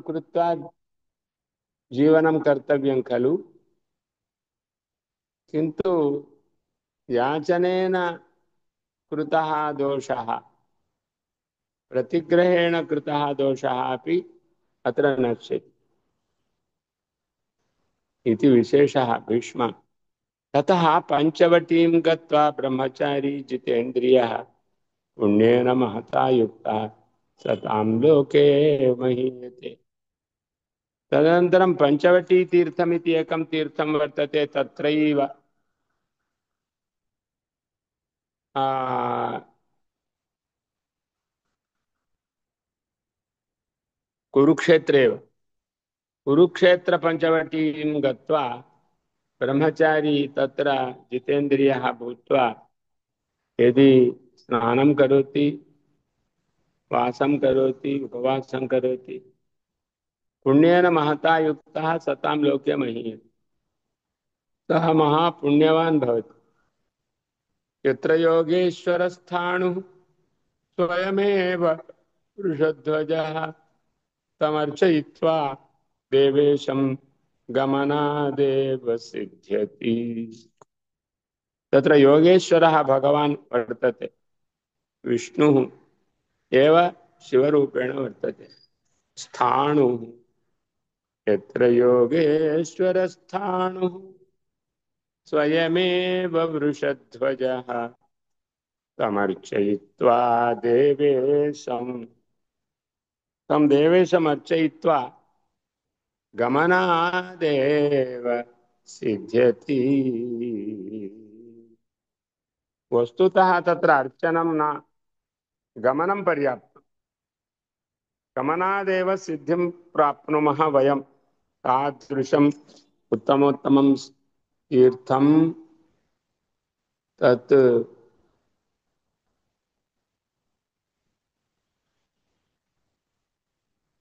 कृत्वा जीवनं कर्तव्यं खलु। किन्तु याचनेन कृतः दोषः, प्रतिग्रहेण कृतः दोषः अपि अत्र नश्यति इति विशेषः भीष्म। ततः पञ्चवटीं गत्वा ब्रह्मचारी जितेन्द्रियः पुण्येन महता युक्तः सतां लोके महीयते। तदनन्तरं पञ्चवटी तीर्थमिति एकं तीर्थं वर्तते। तत्रैव कुरुक्षेत्रे एव कुरुक्षेत्रपञ्चवटीं गत्वा ब्रह्मचारी तत्र जितेन्द्रियः भूत्वा यदि स्नानं करोति, वासं करोति, उपवासं करोति, पुण्येन महता युक्तः सतां लोके महीयते। सः महापुण्यवान् भवति। यत्र योगेश्वरस्थाणुः स्वयमेव वृषध्वजः तमर्चयित्वा देवेशं गमनादेव सिद्ध्यति। तत्र योगेश्वरः भगवान् वर्तते, विष्णुः एव शिवरूपेण वर्तते। स्थाणुः, यत्र योगेश्वरस्थाणुः स्वयमेव वृषध्वजः तमर्चयित्वा देवेशं तं देवेशम् अर्चयित्वा गमनादेव सिद्ध्यति। वस्तुतः तत्र अर्चनं न, गमनं पर्याप्तं। गमनादेव सिद्धिं प्राप्नुमः वयं। तादृशम् उत्तमोत्तमं तीर्थं तत्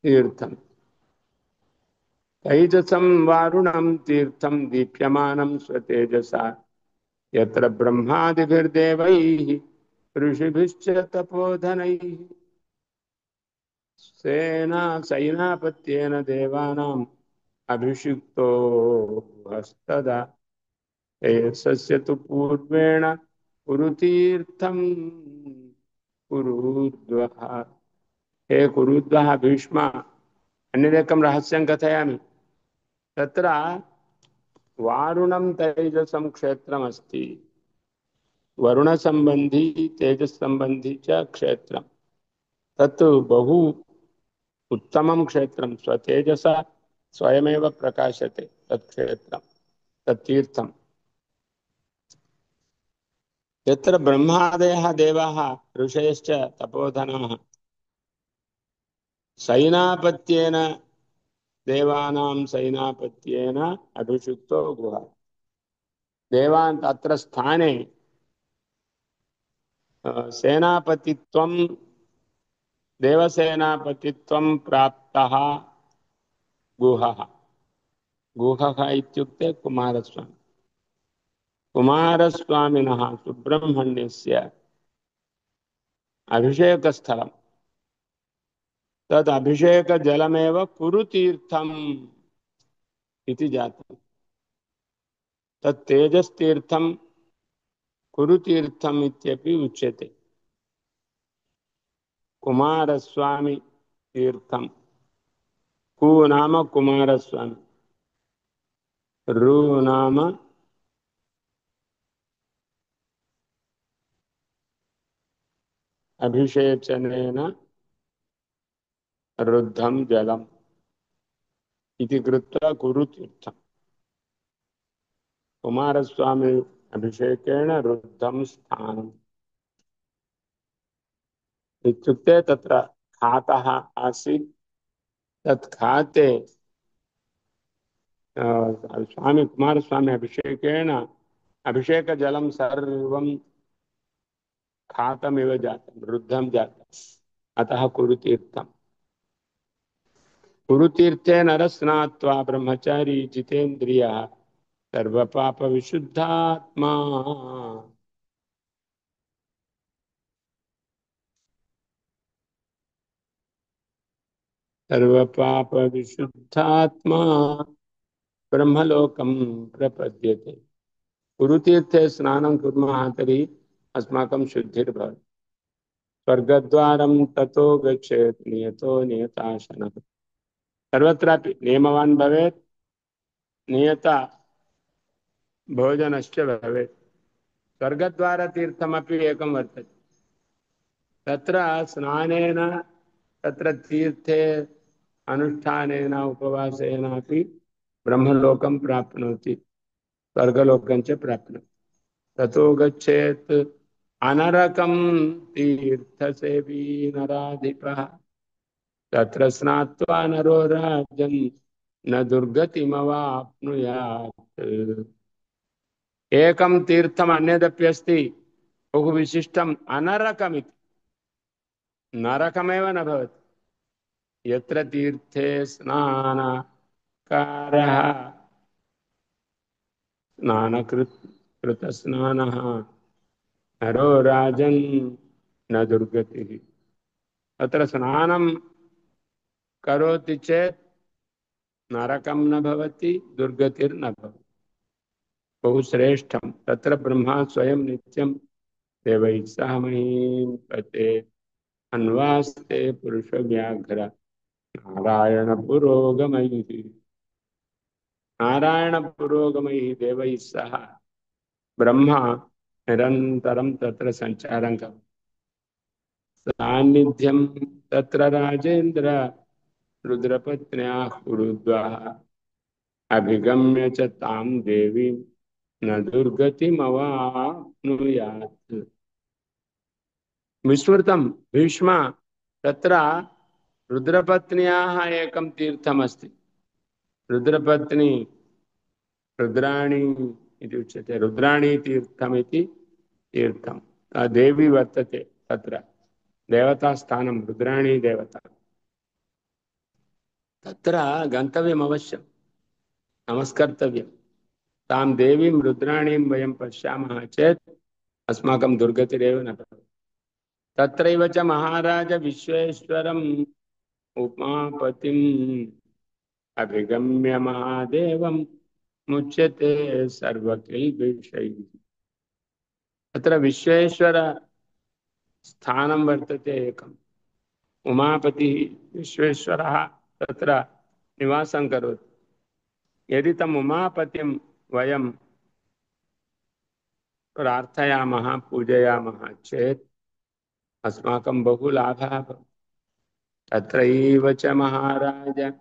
तीर्थं तैजसं वारुणं तीर्थं दीप्यमानं स्वतेजसा यत्र ब्रह्मादिभिर्देवैः ऋषिभिश्च तपोधनैः सैनापत्येन देवानाम् अभिषिक्तो हस्तदा यस्य तु पूर्वेण कुरुतीर्थं कुरुद्वः। हे कुरुद्वः भीष्म, अन्यदेकं रहस्यं कथयामि। तत्र वारुणं तैजसं क्षेत्रमस्ति, वरुणसम्बन्धी तेजस्सम्बन्धी च क्षेत्रं। तत् बहु उत्तमं क्षेत्रं, स्वतेजसा स्वयमेव प्रकाशते तत् क्षेत्रं, तत् तीर्थं। यत्र ब्रह्मादयः देवाः ऋषयश्च तपोधनाः सैनापत्येन देवानां सैनापत्येन अभिषिक्तो गुहा। देवान् तत्र स्थाने सेनापतित्वं देवसेनापतित्वं प्राप्तः गुहः। गुहः इत्युक्ते कुमारस्वामी। कुमारस्वामिनः सुब्रह्मण्यस्य अभिषेकस्थलं, तद् अभिषेकजलमेव कुरुतीर्थम् इति जातम्। तत् तेजस्तीर्थं कुरुतीर्थम् इत्यपि उच्यते। कुमारस्वामी तीर्थं। कु नाम कुमारस्वामी, रु नाम अभिषेचनेन रुद्धं जलम् इति कृत्वा कुरुतीर्थम्। कुमारस्वामी अभिषेकेण रुद्धं स्थानम् इत्युक्ते तत्र खातः आसीत्। तत् खाते स्वामी कुमारस्वामी अभिषेकेण अभिषेकजलं सर्वं खातमिव जातं, रुद्धं जातम्। अतः कुरुतीर्थम्। कुरुतीर्थे नरः स्नात्वा ब्रह्मचारी जितेन्द्रियः सर्वपापविशुद्धात्मा। सर्वपापविशुद्धात्मा ब्रह्मलोकं प्रपद्यते। गुरुतीर्थे स्नानं कुर्मः तर्हि अस्माकं शुद्धिर्भवति। स्वर्गद्वारं ततो गच्छेत् नियतो नियताशनः। सर्वत्रापि नियमवान् भवेत्, नियता भोजनश्च भवेत्। स्वर्गद्वारतीर्थमपि एकं वर्तते। तत्र स्नानेन, तत्र तीर्थे अनुष्ठानेन उपवासेनापि ब्रह्मलोकं प्राप्नोति, स्वर्गलोकं च प्राप्नोति। ततो गच्छेत् अनरकं तीर्थसेवी नराधिपः। तत्र स्नात्वा नरो राज्यं न दुर्गतिमवाप्नुयात्। एकं तीर्थम् अन्यदप्यस्ति बहु विशिष्टम् अनरकमिति। नरकमेव न भवति। यत्र तीर्थे स्नानकारः स्नानकृतस्नानः नरो राजन् न दुर्गतिः। तत्र स्नानं करोति चेत् नरकं न भवति, दुर्गतिर्न भवति। बहु श्रेष्ठं। तत्र ब्रह्मा स्वयं नित्यं देवैः सह महीं पते अन्वास्ते पुरुषव्याघ्र नारायणपुरोगमैः। नारायणपुरोगमैः देवैः सह ब्रह्मा निरन्तरं तत्र सञ्चारं करोति। सान्निध्यं तत्र राजेन्द्र रुद्रपत्न्याः कुरुद्वः अभिगम्य च तां देवीं न दुर्गतिमवाप्नुयात्। विस्मृतं भीष्म, तत्र रुद्रपत्न्याः एकं तीर्थमस्ति। रुद्रपत्नी रुद्राणी इति उच्यते। रुद्राणी तीर्थमिति तीर्थं देवी वर्तते। तत्र देवतास्थानं रुद्राणी देवता। तत्र गन्तव्यम् अवश्यं, नमस्कर्तव्यं। तां देवीं रुद्राणीं वयं पश्यामः चेत् अस्माकं दुर्गतिरेव न भवति। तत्रैव च महाराज विश्वेश्वरम् उमापतिम् अभिगम्य महादेवं मुच्यते सर्वकिल्बिषैः। तत्र विश्वेश्वर स्थानं वर्तते एकम्। उमापतिः विश्वेश्वरः तत्र निवासं करोति। यदि तम् उमापतिं वयं प्रार्थयामः, पूजयामः चेत् अस्माकं बहु लाभः भवति। तत्रैव च महाराज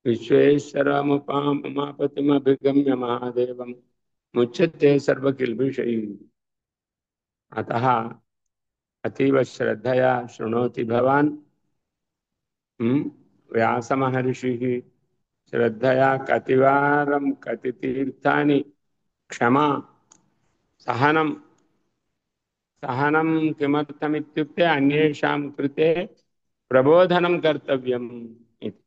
विश्वेश्वरमुमापतिमभिगम्य महादेवं मुच्यते सर्वकिल्बिषैः। अतः अतीव श्रद्धया शृणोति भवान्। व्यासमहर्षिः श्रद्धया कतिवारं कतितीर्थानि क्षमा सहनं सहनं किमर्थमित्युक्ते अन्येषां कृते प्रबोधनं कर्तव्यम् इति।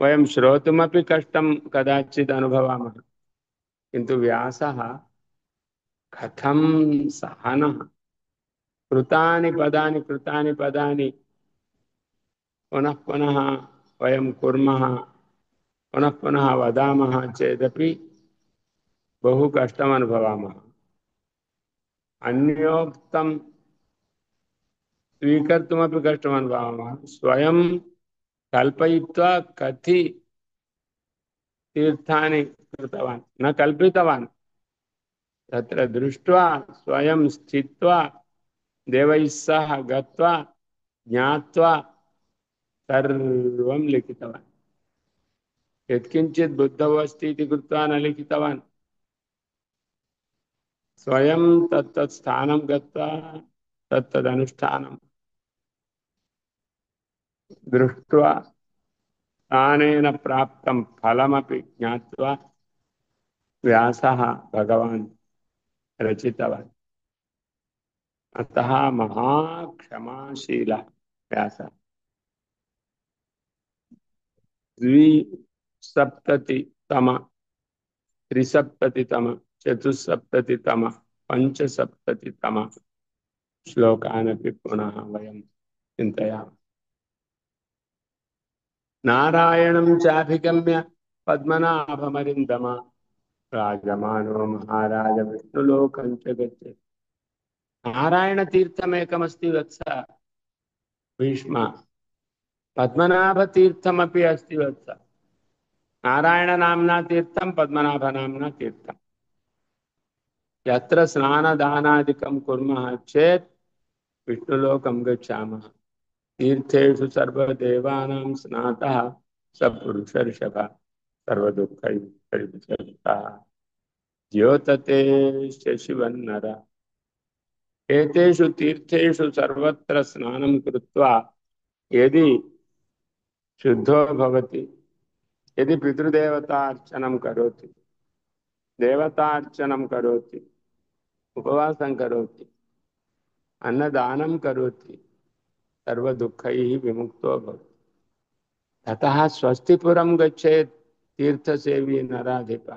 वयं श्रोतुमपि कष्टं कदाचित् अनुभवामः, किन्तु व्यासः कथं सहनः, कृतानि पदानि पुनः पुनः वयं कुर्मः, पुनः पुनः वदामः चेदपि बहु कष्टम् अनुभवामः। अन्योक्तं स्वीकर्तुमपि कष्टम् अनुभवामः। स्वयं कल्पयित्वा कति तीर्थानि कृतवान्, न कल्पितवान्। तत्र दृष्ट्वा स्वयं स्थित्वा देवैः सह गत्वा ज्ञात्वा सर्वं लिखितवान्। यत्किञ्चित् बुद्धौ अस्ति इति कृत्वा न लिखितवान्। स्वयं तत्तत् स्थानं गत्वा तत्तदनुष्ठानं दृष्ट्वा स्थानेन प्राप्तं फलमपि ज्ञात्वा व्यासः भगवान् रचितवान्। अतः महाक्षमाशीलः व्यासः। द्विसप्ततितम, त्रिसप्ततितम, चतुस्सप्ततितम, पञ्चसप्ततितम श्लोकानपि पुनः वयं चिन्तयामः। नारायणं चाभिगम्य पद्मनाभमरिन्दम राजमानो महाराज विष्णुलोकं च गच्छति। नारायणतीर्थमेकमस्ति वत्स भीष्म, पद्मनाभतीर्थमपि अस्ति वत्स। नारायणनाम्ना तीर्थं, पद्मनाभनाम्ना तीर्थं। यत्र स्नानदानादिकं कुर्मः चेत् विष्णुलोकं गच्छामः। तीर्थेषु सर्वदेवानां स्नातः स पुरुषर्षभ सर्वदुःखैः द्योतते शशिवन्नर। एतेषु तीर्थेषु सर्वत्र स्नानं कृत्वा यदि शुद्धो भवति, यदि पितृदेवतार्चनं करोति, देवतार्चनं करोति, उपवासं करोति, अन्नदानं करोति, सर्वदुःखैः विमुक्तो भवति। ततः स्वस्तिपुरं गच्छेत् तीर्थसेवी नराधिप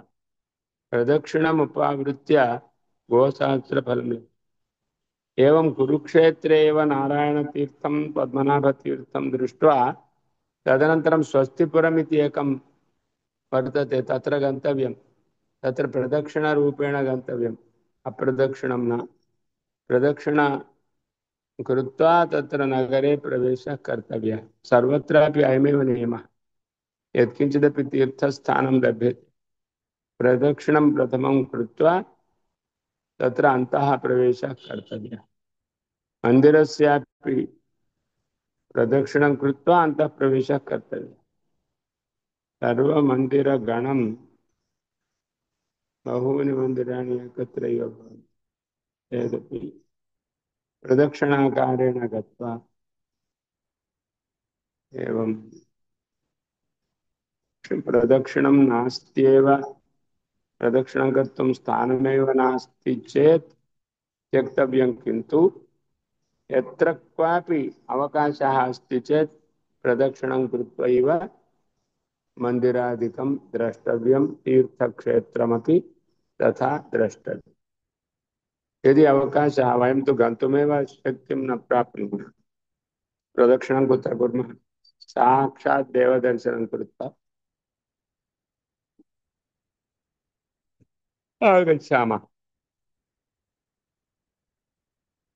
प्रदक्षिणमुपावृत्य गोसहस्रफलम्। एवं कुरुक्षेत्रे एव नारायणतीर्थं पद्मनाभतीर्थं दृष्ट्वा तदनन्तरं स्वस्तिपुरमिति एकं वर्तते, तत्र गन्तव्यं। तत्र प्रदक्षिणरूपेण गन्तव्यम्, अप्रदक्षिणं न। प्रदक्षिण कृत्वा तत्र नगरे प्रवेशः कर्तव्यः। सर्वत्रापि अयमेव नियमः। यत्किञ्चिदपि तीर्थस्थानं लभ्यते, प्रदक्षिणं प्रथमं कृत्वा तत्र अन्तः प्रवेशः कर्तव्यः। मन्दिरस्यापि प्रदक्षिणं कृत्वा अन्तः प्रवेशः कर्तव्यः। सर्वमन्दिरगणं बहूनि मन्दिराणि एकत्रैव भवन्ति। चेदपि प्रदक्षिणाकारेण गत्वा एवं प्रदक्षिणं नास्त्येव, प्रदक्षिणं कर्तुं स्थानमेव नास्ति चेत् त्यक्तव्यं। किन्तु यत्र क्वापि अवकाशः अस्ति चेत् प्रदक्षिणं कृत्वैव मन्दिरादिकं द्रष्टव्यं, तीर्थक्षेत्रमपि तथा द्रष्टव्यम्। यदि अवकाशः, वयं तु गन्तुमेव शक्तिं न प्राप्नुमः, प्रदक्षिणं कुत्र कुर्मः? साक्षात् देवदर्शनं कृत्वा आगच्छामः।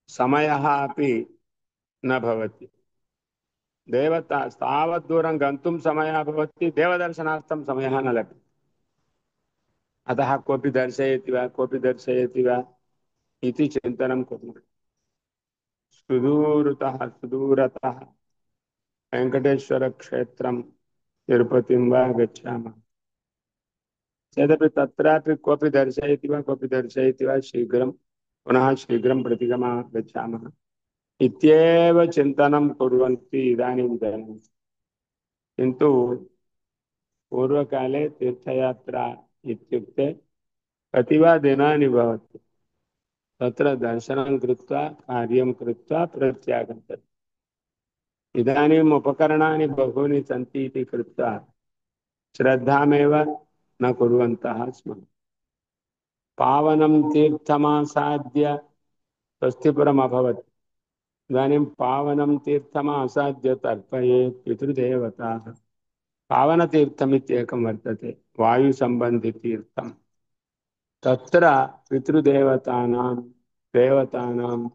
समयः अपि न भवति। देवता तावत् दूरं गन्तुं समयः भवति, देवदर्शनार्थं समयः न लभ्यते। अतः कोऽपि दर्शयति वा, कोऽपि दर्शयति वा इति चिन्तनं कुर्मः। सुदूरतः वेङ्कटेश्वरक्षेत्रं, तिरुपतिं वा गच्छामः चेदपि तत्रापि कोऽपि दर्शयति वा, कोऽपि दर्शयति वा, शीघ्रं पुनः शीघ्रं प्रतिगमः गच्छामः इत्येव चिन्तनं कुर्वन्ति इदानीं जनाः। किन्तु पूर्वकाले तीर्थयात्रा इत्युक्ते कति वा दिनानि भवति, तत्र दर्शनं कृत्वा कार्यं कृत्वा प्रत्यागन्तव्यम्। इदानीम् उपकरणानि बहूनि सन्ति इति कृत्वा श्रद्धामेव न कुर्वन्तः स्मः। पावनं तीर्थमासाद्य स्वस्तिपुरम् अभवत्। इदानीं पावनं तीर्थमासाद्य तर्पयेत् पितृदेवताः। पावनतीर्थमित्येकं वर्तते, वायुसम्बन्धितीर्थं। तत्र पितृदेवतानां देवतानां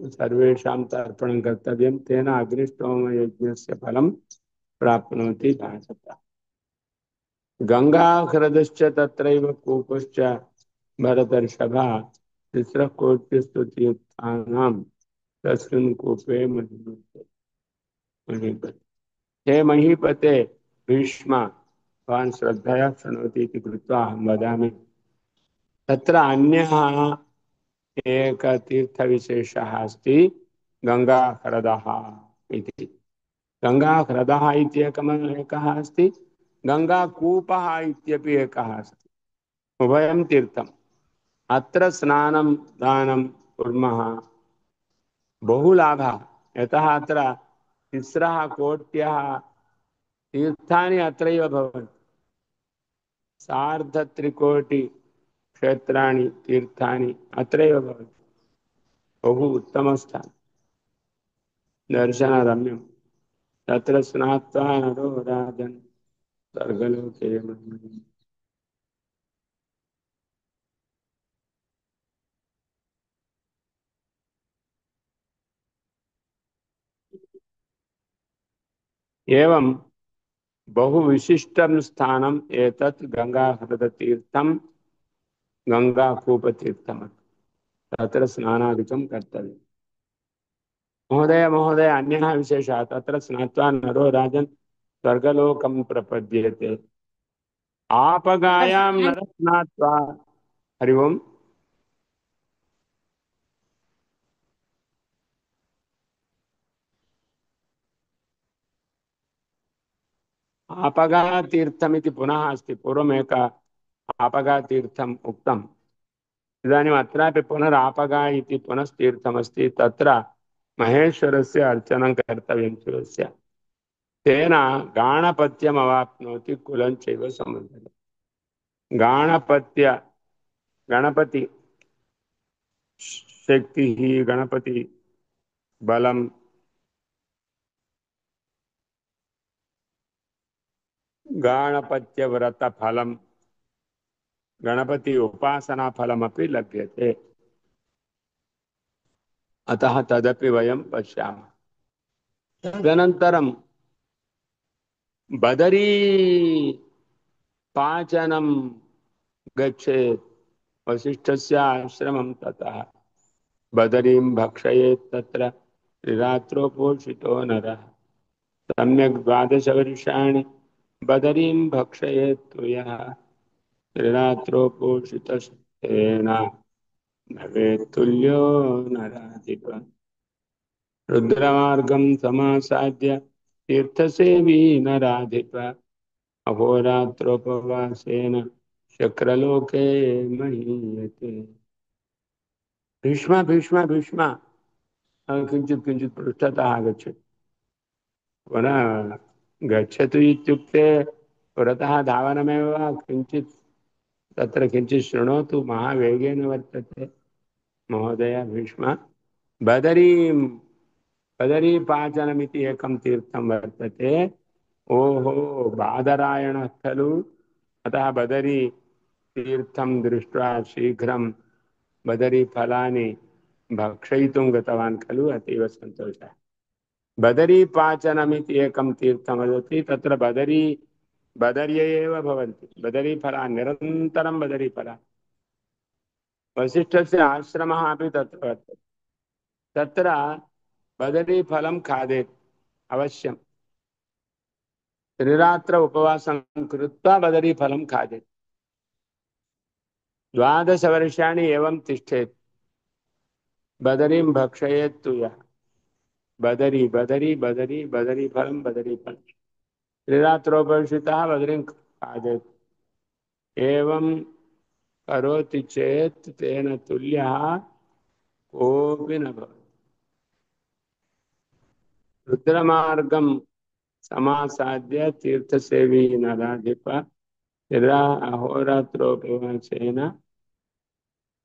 सर्वेषां तर्पणं कर्तव्यं, तेन अग्निष्टोमयज्ञस्य फलं प्राप्नोति भासता। गङ्गाह्रदश्च तत्रैव कूपश्च भरतर्षभा तिस्रः कोटिस्तु तीर्थानां तस्मिन् कूपे महीपते। हे महीपते भीष्म, भवान् श्रद्धया शृणोति इति कृत्वा अहं वदामि। तत्र अन्यः एकः तीर्थविशेषः अस्ति, गङ्गाह्रदः इति। गङ्गाह्रदः इति एकः अस्ति, गङ्गाकूपः इत्यपि एकः अस्ति। उभयं तीर्थम्। अत्र स्नानं दानं कुर्मः, बहु लाभः। यतः अत्र तिस्रः कोट्यः तीर्थानि अत्रैव भवन्ति। सार्धत्रिकोटि क्षेत्राणि तीर्थानि अत्रैव भवन्ति। बहु उत्तमस्थानं, दर्शनरम्यं। तत्र स्नात्वा नरो राजन् स्वर्गलोके महीयते। एवं बहु विशिष्टं स्थानम् एतत् गङ्गाहृदतीर्थं गङ्गाकूपतीर्थम्। तत्र स्नानादिकं कर्तव्यम्। महोदय महोदय अन्यः विशेषः, तत्र स्नात्वा नरो राजन् स्वर्गलोकं प्रपद्येते। आपगायां नरः स्नात्वा। हरि ओम्। आपगातीर्थमिति पुनः अस्ति। पूर्वमेक आपगातीर्थम् उक्तम्। इदानीम् अत्रापि पुनरापगा इति पुनस्तीर्थमस्ति। तत्र महेश्वरस्य अर्चनं कर्तव्यं शिवस्य। तेन गाणपत्यमवाप्नोति कुलं चैव समुद्धरति। गाणपत्य गणपति शक्तिः, गणपति बलं, गाणपत्यव्रतफलं, गणपति उपासनाफलमपि लभ्यते। अतः तदपि वयं पश्यामः। तदनन्तरं बदरी पाचनं गच्छेत्। वसिष्ठस्य आश्रमं ततः बदरीं भक्षयेत्। तत्र त्रिरात्रो पोषितो नरः सम्यक् 12 वर्षाणि बदरीं भक्षयेत् तु यः त्रिरात्रो पोषितस्तेन भवेत् तुल्यो नराधिपः। रुद्रमार्गं समासाद्य तीर्थसेवी नराधिपः अहोरात्रोपवासेन शक्रलोके महीयते। भीष्म भीष्म भीष्म किञ्चित् किञ्चित् पृष्ठतः आगच्छति। पुनः गच्छतु इत्युक्ते पुरतः धावनमेव वा, किञ्चित् तत्र किञ्चित् शृणोतु। महावेगेन वर्तते महोदय भीष्म। बदरीं बदरीपाचनमिति एकं तीर्थं वर्तते। ओहो, बादरायणः खलु। अतः बदरी तीर्थं दृष्ट्वा शीघ्रं बदरीफलानि भक्षयितुं गतवान् खलु। अतीव सन्तोषः। बदरीपाचनमिति एकं तीर्थं वदति। तत्र बदर्ये एव भवन्ति बदरीफलानि, निरन्तरं बदरीफलानि। वसिष्ठस्य आश्रमः अपि तत्र वर्तते। तत्र बदरीफलं खादेत् अवश्यं। त्रिरात्र उपवासं कृत्वा बदरीफलं खादेत्। 12 वर्षाणि एवं तिष्ठेत्। बदरीं भक्षयेत् तु यः। बदरी बदरी बदरी बदरीफलं बदरीफलं। त्रिरात्रोपविष्टः बदरीं खादेत्। एवं करोति चेत् तेन तुल्यः कोऽपि न भवति। रुद्रमार्गं समासाद्य तीर्थसेवी नराधिप यदा अहोरात्रोपवासेन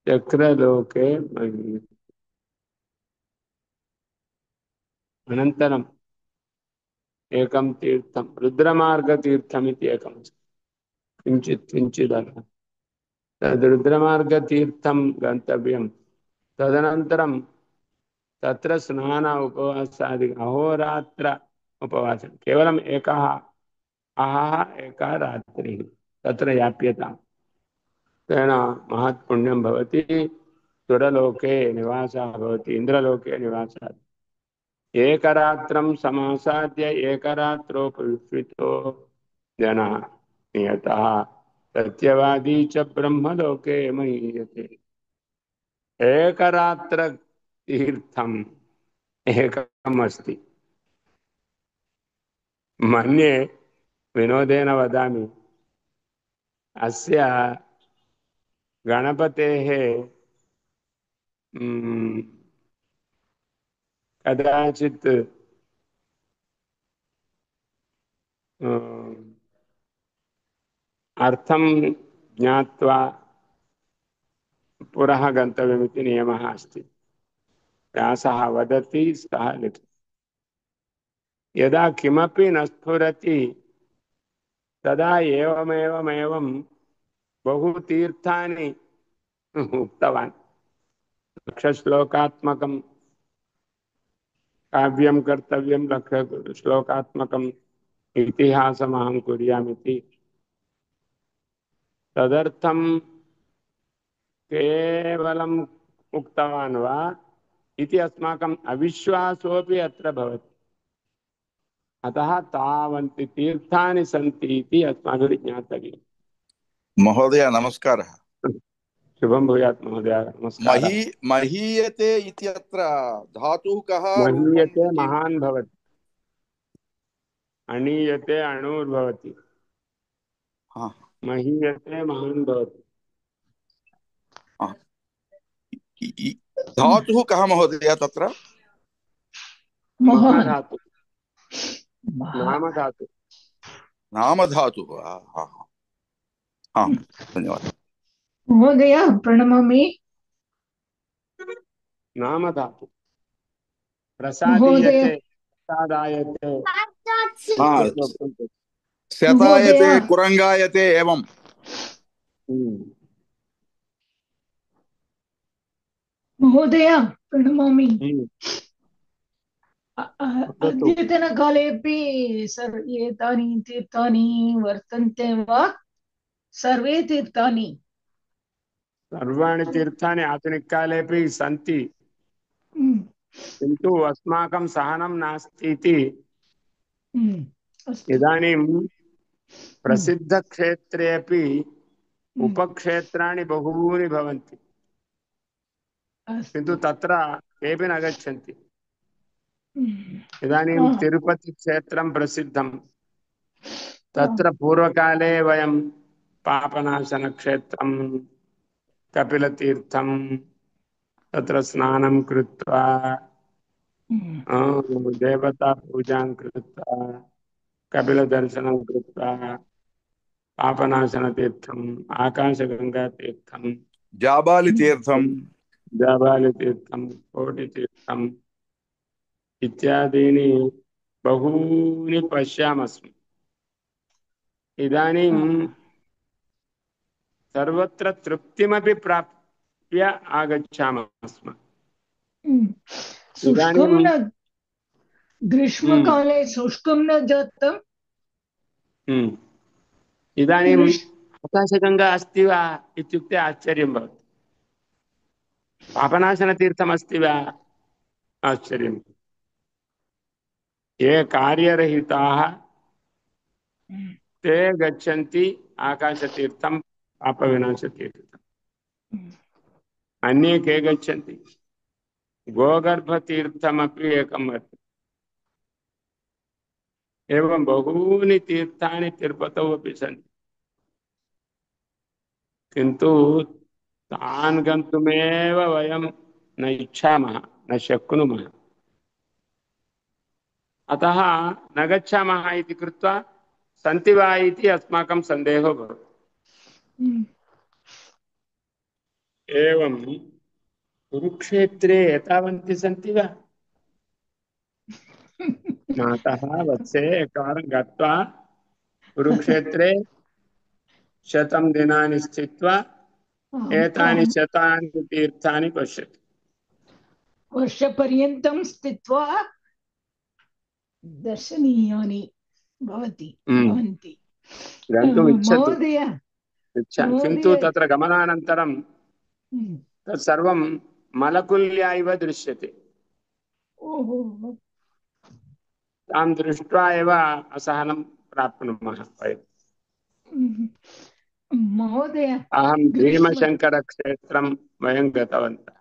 चक्रलोके महीयते। अनन्तरम् एकं तीर्थं रुद्रमार्गतीर्थमिति एकं किञ्चित् किञ्चिदः। तद् रुद्रमार्गतीर्थं गन्तव्यं। तदनन्तरं तत्र स्नान उपवासादि अहोरात्र उपवासं केवलम् एकः अहः एका रात्रिः तत्र याप्यताम्। तेन महत् पुण्यं भवति। सुरलोके निवासः भवति, इन्द्रलोके निवासः। एकरात्रं समासाद्य एकरात्रोपविष्टो जनः नियतः सत्यवादी च ब्रह्मलोके महीयते। एकरात्र तीर्थम् एकम् अस्ति। मन्ये, विनोदेन वदामि, अस्य गणपतेः कदाचित् अर्थं ज्ञात्वा पुरः गन्तव्यमिति नियमः अस्ति। व्यासः वदति, सः लिखति। यदा किमपि न स्फुरति तदा एवमेवमेवं बहुतीर्थानि उक्तवान्। लक्षश्लोकात्मकं काव्यं कर्तव्यं, लक्षश्लोकात्मकम् इतिहासमहं कुर्यामिति तदर्थं केवलम् उक्तवान् वा इति अस्माकम् अविश्वासोऽपि अत्र भवति। अतः तावन्ति तीर्थानि सन्ति इति अस्माभिः ज्ञातव्यम्। महोदय नमस्कारः। शुभं भूयात् महोदय, नमस्कारः। महीयते इत्यत्र धातुः कः, रूपं महीयते किम्? महान् भवति, अणीयते अणुर्भवति, हाँ, महीयते महान् भवति। हाँ। धातुः कः महोदय तत्र? मोहन महाधातु, नामधातु। नामधातुः। हाँ, हाँ, हाँ, धन्यवादः महोदय प्रणमामि। नामधातु महोदय प्रसादीयते, प्रसादायते हाँ, इत्यर्थोक्तं तत्। महोदय शतायते कुरंगायते एवं। महोदय प्रणमामि। हम्म, वदतु। अद्यतनकालेऽपि एतानि तीर्थानि वर्तन्ते वा? सर्वे तीर्थानि? सर्वाणि तीर्थानि आधुनिककालेऽपि सन्ति, हम्म, किन्तु अस्माकं सहनं नास्ति इति अस्तु। इदानीं हम्म, प्रसिद्धक्षेत्रेऽपि हम्म, उपक्षेत्राणि बहूनि भवन्ति, किन्तु अस्तु। तत्र केऽपि न गच्छन्ति। हम्म, इदानीं हा, तिरुपतिक्षेत्रं प्रसिद्धं, हा, तत्र पूर्वकाले वयं पापनाशनक्षेत्रं, कपिलतीर्थं, तत्र स्नानं कृत्वा हम्म, देवतापूजां कृत्वा कपिलदर्शनं कृत्वा पापनाशनतीर्थम्, आकाशगङ्गातीर्थं, जाबालि तीर्थम। जाबालितीर्थं, कोटितीर्थम् इत्यादीनि बहूनि पश्यामः स्म। इदानीं हा, सर्वत्र तृप्तिमपि प्राप्य आगच्छामः स्म। हम्म। शुष्कं इदानीं न ग्रीष्मकाले शुष्कं न जातम्? हम्म, इदानीम् ग्रीष् आकाशगङ्गा अस्ति वा इत्युक्ते आश्चर्यं भवति। पापनाशनतीर्थमस्ति वा? आश्चर्यम्। ये कार्यरहिताः ते गच्छन्ति आकाशतीर्थं, पापविनाशतीर्थम्। अन्ये के गच्छन्ति? गोगर्भतीर्थमपि एकं वर्तते। एवं बहूनि तीर्थानि तिरुपतौ अपि सन्ति, किन्तु तान् गन्तुमेव वयं न इच्छामः, न शक्नुमः। अतः न गच्छामः इति कृत्वा सन्ति वा इति अस्माकं सन्देहो भवति। एवं कुरुक्षेत्रे एतावन्ति सन्ति वा? मातः वत्से एकवारं गत्वा कुरुक्षेत्रे 100 दिनानि स्थित्वा आम्, एतानि आम्। 100 तीर्थानि पश्यतु। वर्षपर्यन्तं स्थित्वा दर्शनीयानि हम्म, भवन्ति। गन्तुम् इच्छतु, महोदय किन्तु महोदय तत्र गमनानन्तरं तत्सर्वं मलकुल्या इव दृश्यते। ओहो। तां दृष्ट्वा एव असहनं प्राप्नुमः वयम्। महोदय अहं ग्रीष्म भीमशङ्करक्षेत्रं वयं गतवन्तः।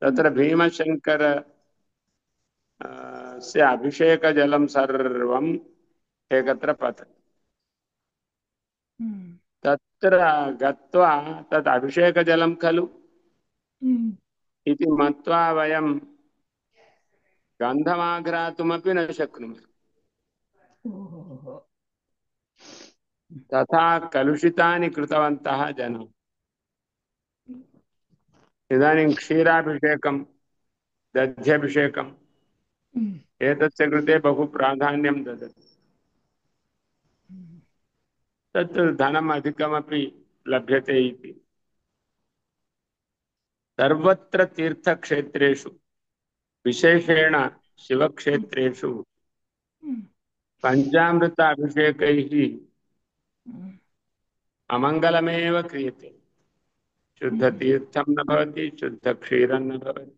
तत्र भीमशङ्कर से अभिषेकजलं सर्वम् एकत्र पतति। तत्र गत्वा तत् अभिषेकजलं खलु इति मत्वा वयं गन्धमाघ्रातुमपि न शक्नुमः। ओहो। तथा कलुषितानि कृतवन्तः जनाः। इदानीं क्षीराभिषेकं, दध्यभिषेकं, एतस्य कृते बहु प्राधान्यं ददति। तत् धनम् अधिकमपि लभ्यते इति। सर्वत्र तीर्थक्षेत्रेषु विशेषेण शिवक्षेत्रेषु पञ्चामृताभिषेकैः अमङ्गलमेव क्रियते। शुद्धतीर्थं न भवति, शुद्धक्षीरं न भवति।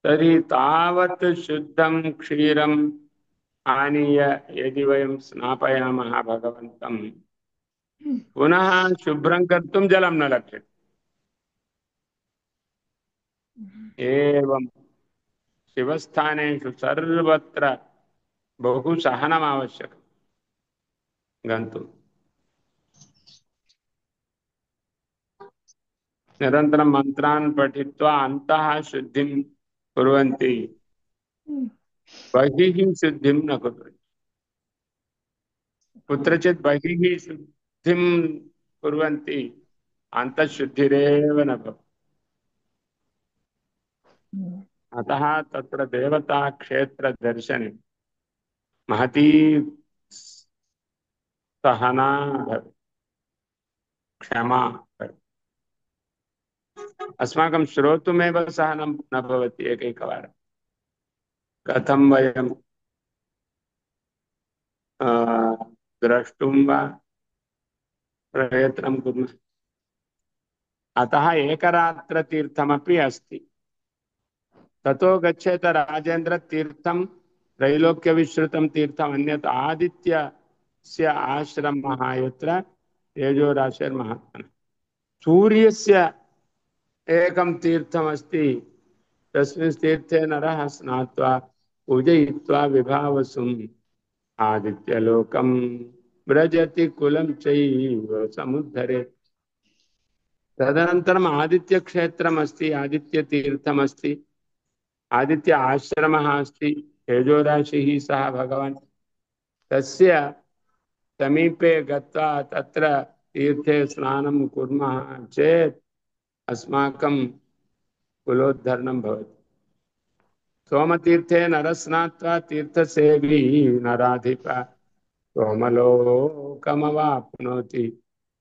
तर्हि तावत् शुद्धं क्षीरम् आनीय यदि वयं स्नापयामः भगवन्तं, पुनः शुभ्रं कर्तुं जलं न लभ्यते। एवं शिवस्थानेषु सर्वत्र बहु सहनम् आवश्यकं गन्तुं। निरन्तरं मन्त्रान् पठित्वा अन्तः शुद्धिं कुर्वन्ति, बहिः शुद्धिं न कुर्वन्ति। कुत्रचित् बहिः शुद्धिं कुर्वन्ति, अन्तःशुद्धिरेव न भवति। अतः तत्र देवताक्षेत्रदर्शने महती सहना भवेत्, क्षमा भवेत्। अस्माकं श्रोतुमेव सहनं न भवति एकैकवारं। कथं वयं द्रष्टुं वा प्रयत्नं कुर्मः। अतः एकरात्रतीर्थमपि अस्ति। ततो गच्छेत राजेन्द्र तीर्थं त्रैलोक्यविश्रुतं तीर्थम् अन्यत् आदित्यस्य आश्रमः यत्र तेजोराशिर्महात्मनः। सूर्यस्य एकं तीर्थमस्ति, तस्मिन् तीर्थे नरः स्नात्वा पूजयित्वा विभावसुम् आदित्यलोकं व्रजति कुलं चैव समुद्धरे। तदनन्तरम् आदित्यक्षेत्रमस्ति, आदित्यतीर्थमस्ति, आदित्य आश्रमः अस्ति, तेजोराशिः सः भगवान्। तस्य समीपे गत्वा तत्र तीर्थे स्नानं कुर्मः चेत् अस्माकं कुलोद्धरणं भवति। सोमतीर्थे नरस्नात्वा तीर्थसेवी नराधिप सोमलोकमवाप्नोति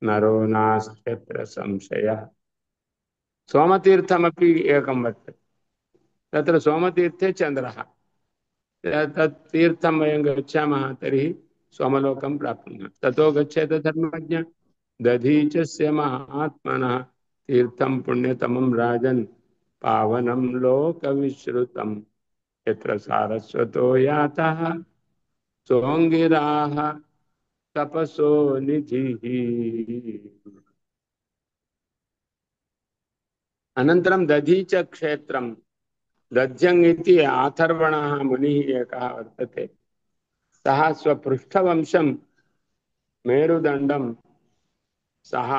नरो नास्त्यत्र संशयः। सोमतीर्थमपि एकं वर्तते। तत्र सोमतीर्थे चन्द्रः। तत् तीर्थं वयं गच्छामः तर्हि सोमलोकं प्राप्नुमः। ततो गच्छेत धर्मज्ञ दधीचस्य महात्मनः तीर्थं पुण्यतमं राजन् पावनं लोकविश्रुतं यत्र सारस्वतो यातः सोऽङ्गिराः तपसो निधिः। अनन्तरं दधीच क्षेत्रं। दध्यङ् इति अथर्वणः मुनिः एकः वर्तते। सः स्वपृष्ठवंशं मेरुदण्डं सः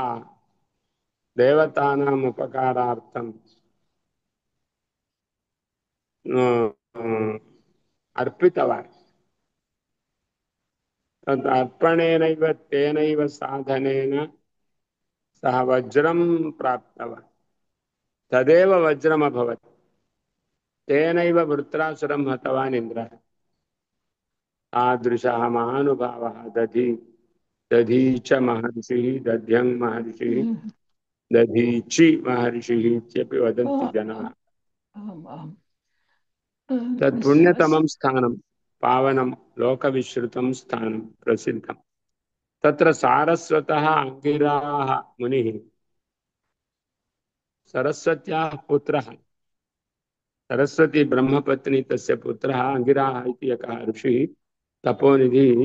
देवतानाम् उपकारार्थं अर्पितवान्। तद् अर्पणेनैव तेनैव साधनेन सः वज्रं प्राप्तवान्। तदेव वज्रम् अभवत्। तेनैव वृत्रासुरं हतवान् इन्द्रः। तादृशः महानुभावः दधीच महर्षिः, दध्यङ् महर्षिः, दधीचि महर्षिः इत्यपि वदन्ति जनाः। तत् पुण्यतमं स्थानं, पावनं लोकविश्रुतं स्थानं प्रसिद्धं। तत्र सारस्वतः अंगिराः मुनिः, सरस्वत्याः पुत्रः, सरस्वती ब्रह्मपत्नी तस्य पुत्रः अंगिराः इति एकः ऋषिः तपोनिधिः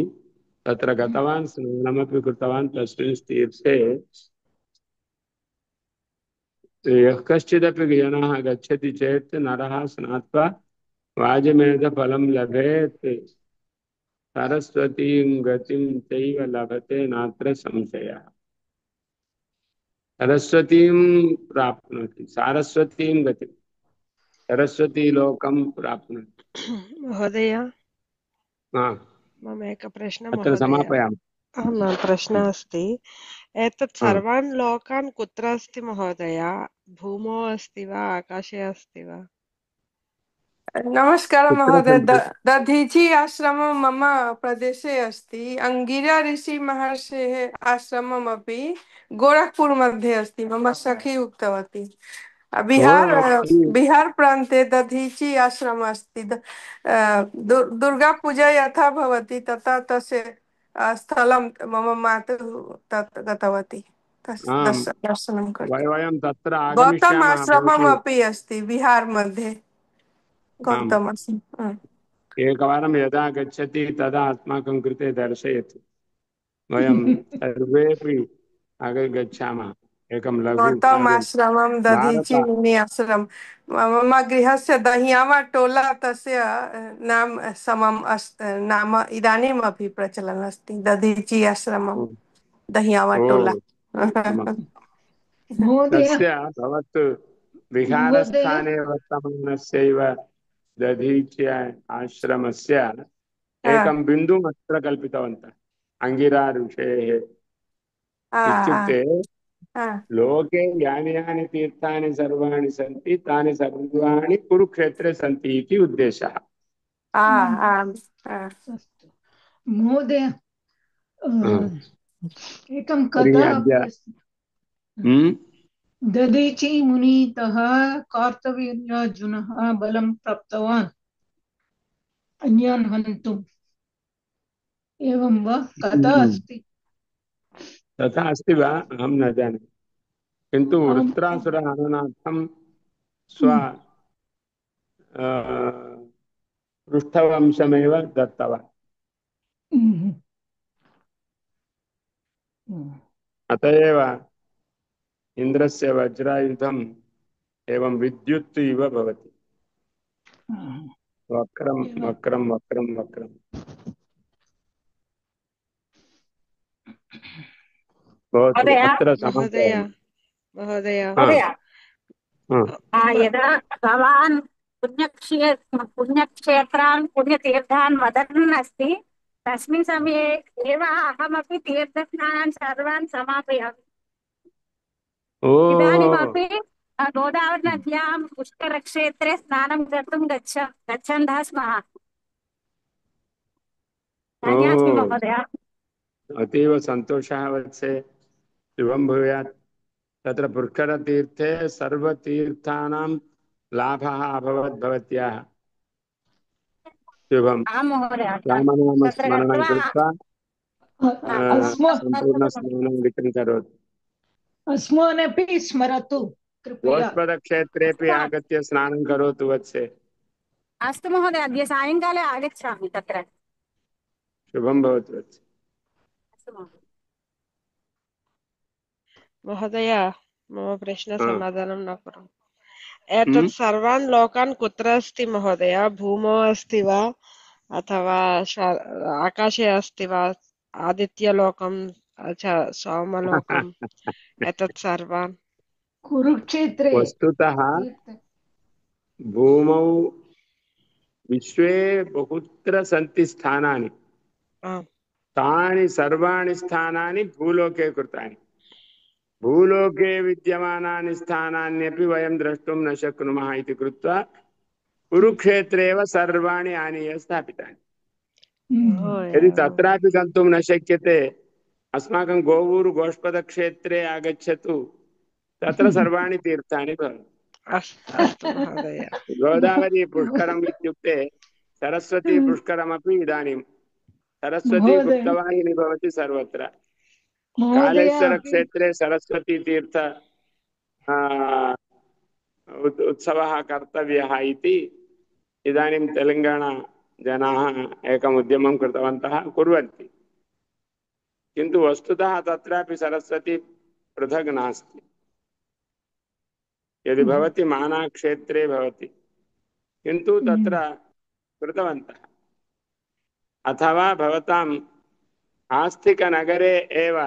तत्र गतवान्, स्नानमपि कृतवान्। तस्मिन् तीर्थे यः कश्चिदपि जनः गच्छति चेत् नरः स्नात्वा वाजमेधफलं लभेत्, सरस्वतीं गतिं चैव लभते नात्र संशयः। सरस्वतीं प्राप्नोति, सारस्वतीं गतिं, सरस्वती लोकं प्राप्नोति। महोदय, हा, मम एकः प्रश्नः अत्र महोदय। समापयामि। मम प्रश्नः अस्ति, एतत् हा, सर्वान् लोकान् कुत्र अस्ति महोदय? भूमौ अस्ति वा आकाशे अस्ति वा? नमस्कारः कुत्र महोदय। सन्ति? दधीचि आश्रमं मम प्रदेशे अस्ति। अंगिरा ऋषि महर्षेः आश्रममपि गोरखपुर मध्ये अस्ति। मम सखी उक्तवती। बिहार बिहार प्रान्ते दधीचि आश्रमः अस्ति। दुर्गा पूजा यथा भवति तथा तस्य स्थलं मम मातुः तत् गतवती आम्, दर्शनं कर्तुं। वयं तत्र गौतम आगमिष्यामः। आश्रमम् भवती अपि अस्ति बिहार मध्ये। आम्, गौतम आश्रमम्। एकवारं यदा गच्छति तदा अस्माकं कृते दर्शयतु। वयं सर्वेपि गच्छामः। एकं लघु कार्यं गौतमाश्रमं दधीचि भारत मुनि आश्रमं। मम गृहस्य दहियावा टोला तस्य नाम समम् नाम इदानीमपि प्रचलन् अस्ति। दधीचि आश्रमं दहियावा ओ टोला। उत्तमम्। महोदय तस्य भवत् महोदय विहारस्थाने वर्तमानस्यैव दधीच्य आश्रमस्य एकं बिन्दुम् अत्र कल्पितवन्तः अंगिरा ऋषेः। इत्युक्ते लोके यानि यानि तीर्थानि सर्वाणि सन्ति तानि सर्वाणि कुरुक्षेत्रे सन्ति इति उद्देशः। अस्तु महोदय एकं तर्हि कथा अद्य अपि अस्ति। दधीचि मुनितः कार्तवीर्यार्जुनः बलं प्राप्तवान् अन्यान् हन्तुम्। एवं वा कथा अस्ति? तथा अस्ति वा अहं न जाने, किन्तु आम् वृत्रासुर हननार्थं स्व पृष्ठवंशमेव दत्तवान्। अत एव इन्द्रस्य वज्रायुधम् एवं विद्युत् इव भवति। वक्रं वक्रं वक्रं वक्रं। भवतु अत्र महोदय समापयामि। महोदय यदा भवान् पुण्यक्षेत्रान् पुण्यतीर्थान् वदन् अस्ति तस्मिन् समये एव अहमपि तीर्थस्नानान् सर्वान् समापयामि। इदानीमपि गोदावरी नद्यां पुष्करक्षेत्रे स्नानं कर्तुं गच्छन्तः स्मः। धन्योऽस्मि महोदय। अतीव सन्तोषः वत्से, शुभं भूयात्। तत्र पुष्करतीर्थे सर्वतीर्थानां लाभः अभवत् भवत्याः। शुभं। आं महोदय। तत्र रामनामस्मरणं गत्वा कृत्वा सम्पूर्णस्नानं विधिं करोतु। अस्मानपि स्मरतु कृपया। गोष्पदक्षेत्रेपि आगत्य स्नानं करोतु वत्से। अस्तु महोदय, अद्य सायङ्काले आगच्छामि तत्र। शुभं भवतु वत्से। अस्तु महोदय। महोदय मम प्रश्नसमाधानं न करोमि। एतत् सर्वान् लोकान् कुत्र अस्ति महोदय? भूमौ अस्ति वा अथवा आकाशे अस्ति वा? आदित्यलोकं सोमलोकम् एतत् सर्वान् कुरुक्षेत्रे वस्तुतः भूमौ विश्वे बहुत्र सन्ति स्थानानि। तानि सर्वाणि स्थानानि भूलोके कृतानि। भूलोके विद्यमानानि स्थानान्यपि वयं द्रष्टुं न शक्नुमः इति कृत्वा कुरुक्षेत्रे एव सर्वाणि आनीय स्थापितानि। यदि तत्रापि गन्तुं न शक्यते, अस्माकं गोवूरु गोष्पदक्षेत्रे आगच्छतु, तत्र सर्वाणि तीर्थानि भवन्ति। अस्तु महोदय। गोदावरी पुष्करम् इत्युक्ते सरस्वती पुष्करमपि इदानीं सरस्वती गुप्तवाहिनी भवति सर्वत्र। कालेश्वर क्षेत्रे सरस्वती तीर्थ उत्सवः कर्तव्यः इति इदानीं तेलङ्गाणा जनाः एकम् उद्यमं कृतवन्तः, कुर्वन्ति। किन्तु वस्तुतः तत्रापि सरस्वती पृथक् नास्ति। यदि भवति मानाक्षेत्रे भवति, किन्तु तत्र कृतवन्तः। अथवा भवताम् आस्तिकनगरे एव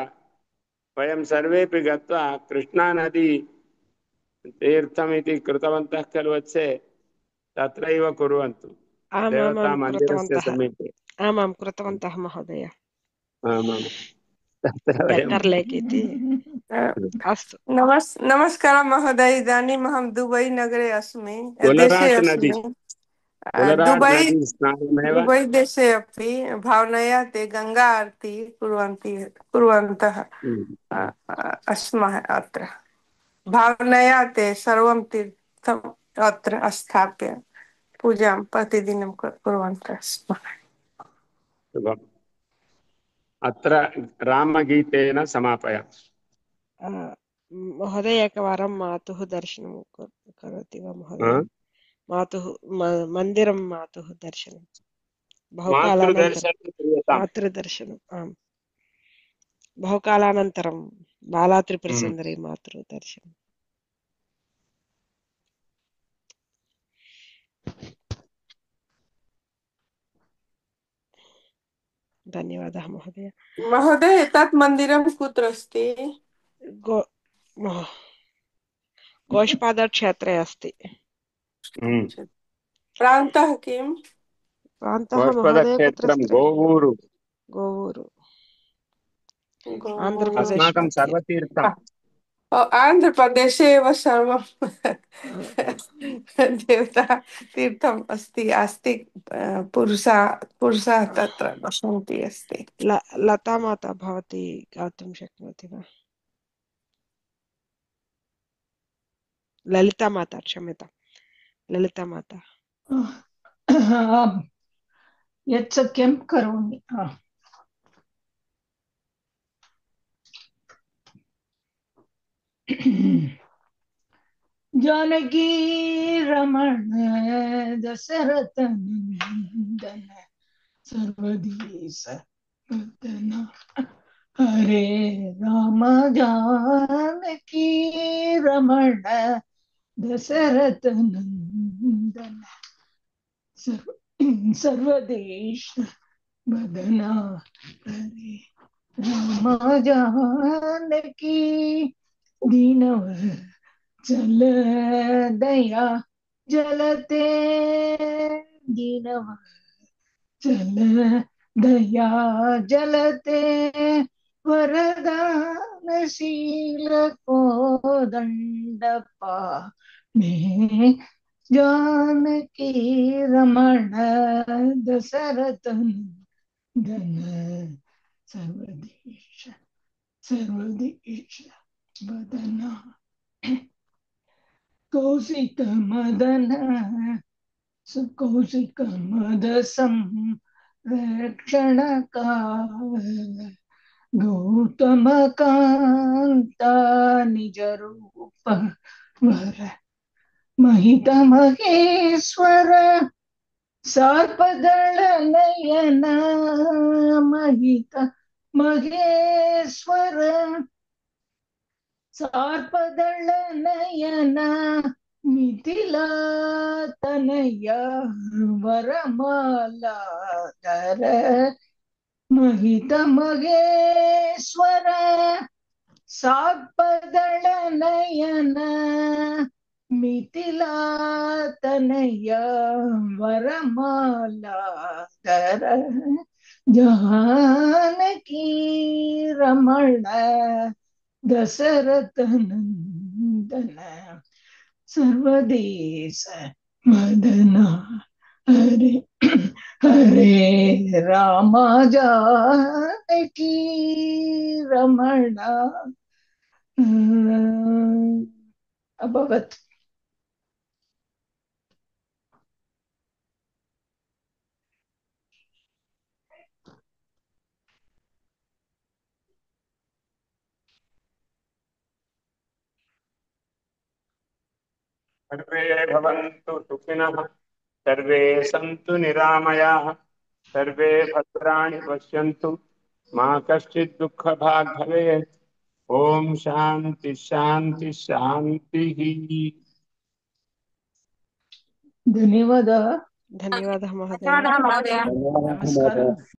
वयं सर्वेपि गत्वा कृष्णानदी तीर्थमिति कृतवन्तः खलु वत्से, तत्रैव कुर्वन्तु देवतामन्दिरस्य समीपे। आमां कृतवन्तः महोदय। आमां तत्र वयं लेक् इति। अस्तु नमस्कारः महोदय। इदानीम् अहं दुबै नगरे अस्मि, देशे गुलराट् नदी। अस्मि। उदरात् दुबई नदी स्नानमेव। दुबई देशे अपि भावनया ते गंगा आरती कुर्वन्तः अस्मः अत्र। भावनया ते सर्वं तीर्थम् अत्र स्थाप्य पूजां प्रतिदिनं कुर्वन्तः स्मः। शुभम्। अत्र रामगीतेन समापय। महोदय एकवारं मातुः दर्शनं करोति वा महोदय? मातुः मन्दिरं मातुः दर्शनं बहुकालानन्तरं मातृदर्शनं क्रियताम्। मातृदर्शनम् आम् बहुकालानन्तरं बाला त्रिपुरसुन्दरी मातृदर्शनं। धन्यवादः महोदय। महोदय तत् मन्दिरं कुत्र अस्ति? गोष्पादक्षेत्रे अस्ति। प्रान्तः किं? प्रान्तः महोदय कुत्र गोष्पदक्षेत्रं अस्ति? गोवूरु। गोवूरु गोवूरु। आन्ध्रप्रदेश अस्माकं मध्ये। सर्वतीर्थम्। आन्ध्रप्रदेशे एव सर्वं देवता तीर्थम् अस्ति पुरुषाः तत्र वसन्ति अस्ति। लता माता भवती गातुं शक्नोति वा? ललिता माता, क्षम्यतां, ललिता माता। यत्सख्यं करोमि। जानकी रमण दशरथ नंदन सर्वदीश वदन हरे राम जानकी रमण दशरथ नंदन सर्वदेश वदना हरे राम जानकी दीनव चल दया जलते दीनव चल दया जलते वरदानशील को दंडपा में जानकी रमण दशरथ नंदन सर्वदेश वदना कौशिक मदन कौशिक मद संरक्षण काल गौतम कांता निज रूप वर महित महेश्वर सर्पदल नयन महित महेश्वर सर्पदल नयन मिथिला तनय वरमाला धर महित महेश्वर सर्पदल नयन मिथिला तनय वरमाला धर जानकी रमण दशरथ नंदन सर्वदेश वदना हरे हरे राम जानकी रमण अभवत्। सर्वे भवन्तु सुखिनः, सर्वे सन्तु निरामयाः, सर्वे भद्राणि पश्यन्तु, मा कश्चित् दुःखभाग् भवेत्। ओम शांति शांति शांतिः। धन्यवादः। धन्यवादः महोदय। धन्यवादः महोदय। नमस्कारः।